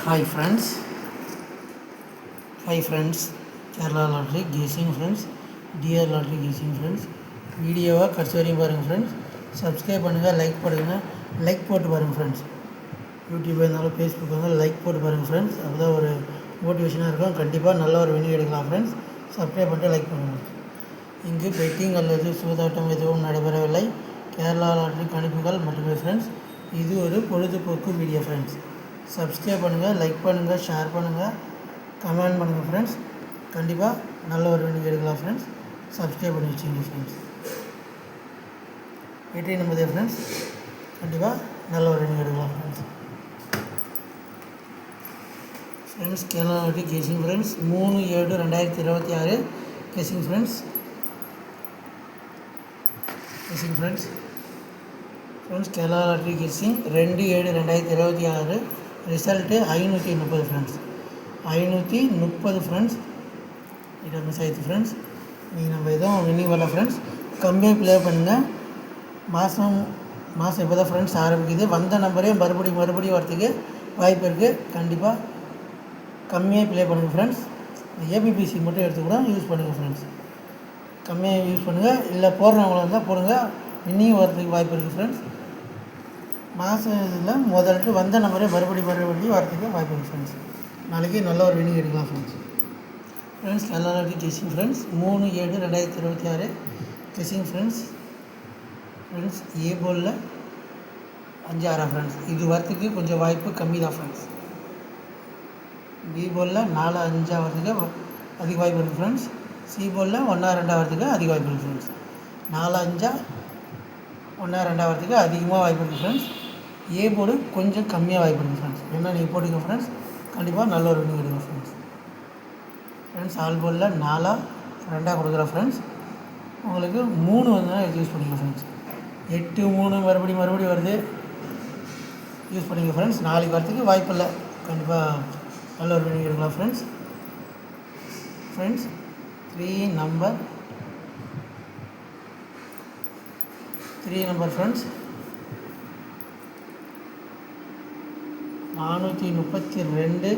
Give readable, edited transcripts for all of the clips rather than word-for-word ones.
Hi friends, Kerala Lottery Guessing friends, Dear Lottery Guessing friends, வீடியோவை கடைசி வரையும் பாருங்கள் ஃப்ரெண்ட்ஸ். சப்ஸ்கிரைப் பண்ணுங்கள், லைக் போட்டு பாருங்கள் ஃப்ரெண்ட்ஸ். யூடியூப் இருந்தாலும் ஃபேஸ்புக் இருந்தாலும் லைக் போட்டு பாருங்கள் ஃப்ரெண்ட்ஸ். அப்போ தான் ஒரு மோட்டிவேஷனாக இருக்கும். கண்டிப்பாக நல்ல ஒரு வினியோகம் எடுக்கலாம் ஃப்ரெண்ட்ஸ். சப்ஸ்கிரைப் பண்ணிட்டு லைக் பண்ணுங்கள். இங்கு பெட்டிங் அல்லது சூதாட்டம் எதுவும் நடைபெறவில்லை. கேரளா லாட்ரி கணிப்புகள் மட்டுமே ஃப்ரெண்ட்ஸ். இது ஒரு பொழுதுபோக்கு வீடியோ ஃப்ரெண்ட்ஸ். சப்ஸ்கிரைப் பண்ணுங்கள், லைக் பண்ணுங்கள், ஷேர் பண்ணுங்கள், கமெண்ட் பண்ணுங்கள் ஃப்ரெண்ட்ஸ். கண்டிப்பாக நல்ல ஒரு வினியோகம் எடுக்கலாம் ஃப்ரெண்ட்ஸ். சப்ஸ்கிரைப் பண்ணி வச்சுங்க ஃப்ரெண்ட்ஸ். வெற்றி நம்பதே ஃப்ரெண்ட்ஸ். கண்டிப்பாக நல்ல ஒரு வினியோகம் எடுக்கலாம் friends. Kerala lottery guessing friends 3/7/2026 guessing friends. Kerala lottery guessing 2/7/2026 result 530 friends. 530 friends. இதை மிஸ் ஆகிடுச்சு ஃப்ரெண்ட்ஸ். நீங்கள் நம்ம எதுவும் வின்னிங் வரல ஃப்ரெண்ட்ஸ். கம்மியாக ப்ளே பண்ணுங்கள். மாதம் இப்போ தான் ஃப்ரெண்ட்ஸ் ஆரம்பிக்குது. வந்த நம்பரே மறுபடியும் வரத்துக்கு வாய்ப்பு இருக்குது. கண்டிப்பாக கம்மியாக ப்ளே பண்ணுங்கள் ஃப்ரெண்ட்ஸ். ஏபிபிசி மட்டும் எடுத்து கூட யூஸ் பண்ணுங்கள் ஃப்ரெண்ட்ஸ். கம்மியாக யூஸ் பண்ணுங்கள். இல்லை போடுறவங்களா இருந்தால் போடுங்க. வின்னிங் வரதுக்கு வாய்ப்பு இருக்குது ஃப்ரெண்ட்ஸ். மாதம் இதில் முதல்ட்டு வந்த நம்பரே மறுபடியும் வரதுக்கு வாய்ப்பு இருக்குது ஃப்ரெண்ட்ஸ். நாளைக்கு நல்ல ஒரு வின்னிங் எடுக்கலாம் friends. Kerala lottery guessing friends 3/7/2026 guessing friends. A போலில் 5/6 ஃப்ரெண்ட்ஸ். இது வரத்துக்கு கொஞ்சம் வாய்ப்பு கம்மி தான் ஃப்ரெண்ட்ஸ். பி போலில் 4/5 வரதுக்கு அதிக வாய்ப்பு இருக்குது ஃப்ரெண்ட்ஸ். சி போலில் 1/2 வரதுக்கு அதிக வாய்ப்பு இருக்குது ஃப்ரெண்ட்ஸ். 4/5 1/2 வரதுக்கு அதிகமாக வாய்ப்பு இருக்குது ஃப்ரெண்ட்ஸ். ஏ போர்டு கொஞ்சம் கம்மியாக வாய்ப்பு இருக்குது ஃப்ரெண்ட்ஸ். என்ன நீங்கள் போட்டுங்க ஃப்ரெண்ட்ஸ். கண்டிப்பாக நல்ல ஒரு வினியோகம் எடுக்கும் ஃப்ரெண்ட்ஸ். ஆல் போர்டில் 4/2 கொடுக்குறேன் ஃப்ரெண்ட்ஸ். உங்களுக்கு 3 வந்து யூஸ் பண்ணிங்க ஃப்ரெண்ட்ஸ். 8 3 மறுபடியும் வருது. யூஸ் பண்ணிங்க ஃப்ரெண்ட்ஸ். நாளைக்கு வரத்துக்கு வாய்ப்பு இல்லை. கண்டிப்பாக நல்ல ஒரு வினியோகம் எடுக்கலாம் ஃப்ரெண்ட்ஸ். 3 number friends 432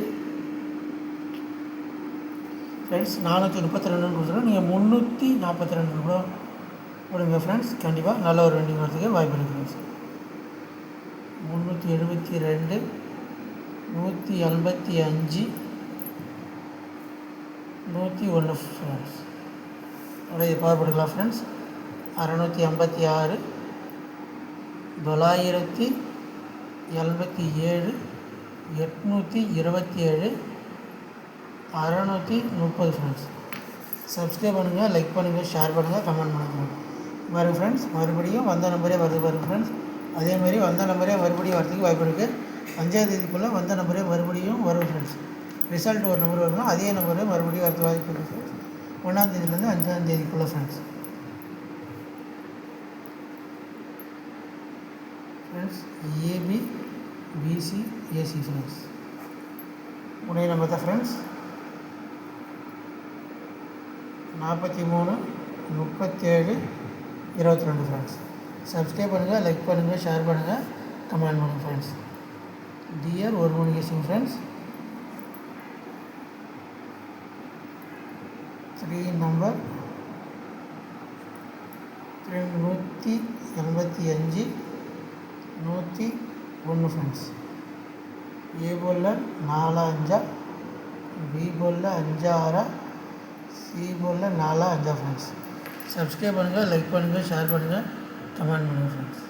friends. 432 கொடுத்துருவோம். நீங்கள் 342 கூட கொடுங்க ஃப்ரெண்ட்ஸ். கண்டிப்பாக நல்ல ஒரு வின்னிங் வரதுக்கு வாய்ப்பு இருக்குது ஃப்ரெண்ட்ஸ். 372 185 101 ஃப்ரெண்ட்ஸ். அப்படியே பார்த்துக்கலாம் ஃப்ரெண்ட்ஸ். 656 987 827 630 ஃப்ரெண்ட்ஸ். சப்ஸ்கிரைப் பண்ணுங்கள், லைக் பண்ணுங்கள், ஷேர் பண்ணுங்கள், கமெண்ட் பண்ணுங்கள். பாருங்கள் ஃப்ரெண்ட்ஸ். மறுபடியும் வந்த நம்பரே வருது பாருங்கள் ஃப்ரெண்ட்ஸ். அதேமாதிரி வந்த நம்பரே மறுபடியும் வரதுக்கு வாய்ப்பு இருக்குது. 5ஆம் தேதிக்குள்ளே வந்த நம்பரே மறுபடியும் வரும் ஃப்ரெண்ட்ஸ். ரிசல்ட் ஒரு நம்பர் வரணும், அதே நம்பரே மறுபடியும் வரது வாய்ப்பு இருக்குது ஃப்ரெண்ட்ஸ். 1ஆம் தேதியிலேருந்து 5ஆம் தேதிக்குள்ளே friends. AB BC AC friends. உடைய நம்பர் தான் ஃப்ரெண்ட்ஸ். 43 37 22 ஃப்ரெண்ட்ஸ். சப்ஸ்கிரைப் பண்ணுங்கள், லைக் பண்ணுங்கள், ஷேர் பண்ணுங்கள், கமெண்ட் பண்ணுங்கள் ஃப்ரெண்ட்ஸ். டியர் ஒரு மணி guessing friends. 3 number 185 101 friends. A போலில் 4/5 பி போலில் 5/6 சி போலில் 4/5 ஃப்ரெண்ட்ஸ். சப்ஸ்கிரைப் பண்ணுங்கள், லைக் பண்ணுங்கள், ஷேர் பண்ணுங்கள், கமெண்ட் பண்ணுங்கள் ஃப்ரெண்ட்ஸ்.